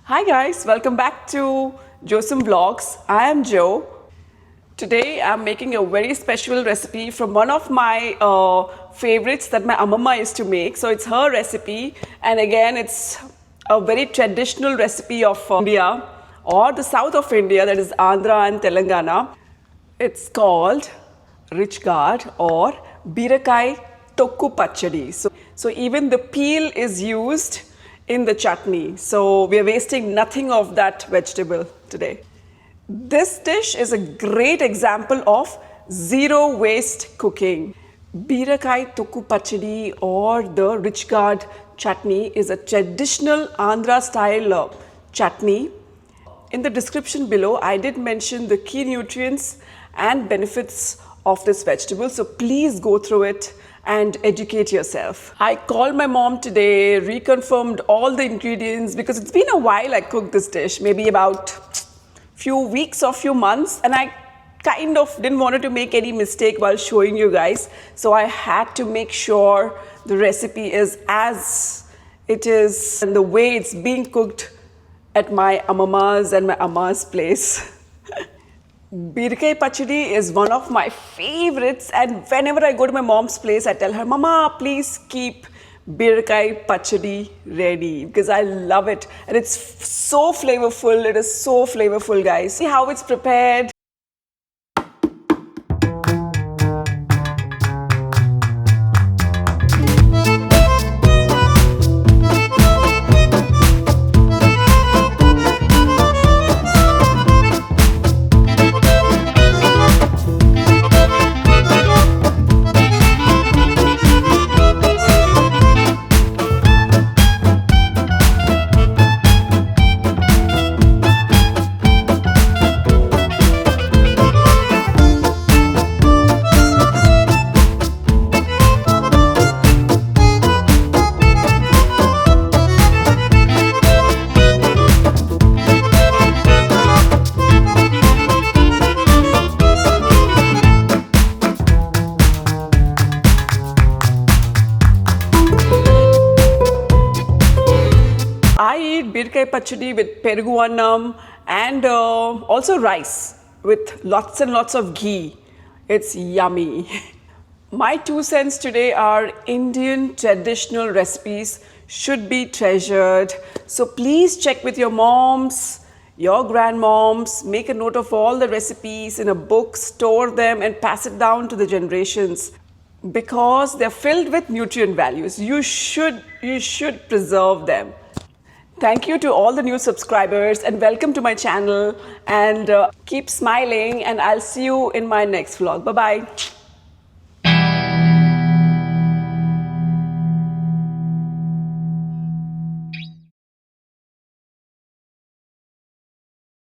Hi guys, welcome back to JoSum Vlogs. I am Jo. Today I'm making a very special recipe from one of my favorites that my Ammamma used to make. So it's her recipe, and again it's a very traditional recipe of India or the south of India, that is Andhra and Telangana. It's called rich gourd or Beerakaya Thokku Pachadi. So even the peel is used in the chutney. So we are wasting nothing of that vegetable today. This dish is a great example of zero waste cooking. Beerakaya Thokku Pachadi or the rich gourd chutney is a traditional Andhra style chutney. In the description below, I did mention the key nutrients and benefits of this vegetable. So please go through it and educate yourself. I called my mom today, reconfirmed all the ingredients because it's been a while I cooked this dish, maybe about few weeks or few months, and I kind of didn't want to make any mistake while showing you guys. So I had to make sure the recipe is as it is and the way it's being cooked at my Ammamma's and my Amma's place. Beerakaya Pachadi is one of my favorites, and whenever I go to my mom's place, I tell her, Mama, please keep Beerakaya Pachadi ready because I love it. And it's so flavorful. It is so flavorful, guys. See how it's prepared. I eat Beerakaya Pachadi with perugu annam and also rice with lots and lots of ghee. It's yummy. My 2 cents today are Indian traditional recipes should be treasured. So please check with your moms, your grandmoms, make a note of all the recipes in a book, store them and pass it down to the generations because they're filled with nutrient values. You should preserve them. Thank you to all the new subscribers and welcome to my channel, and keep smiling, and I'll see you in my next vlog. Bye bye.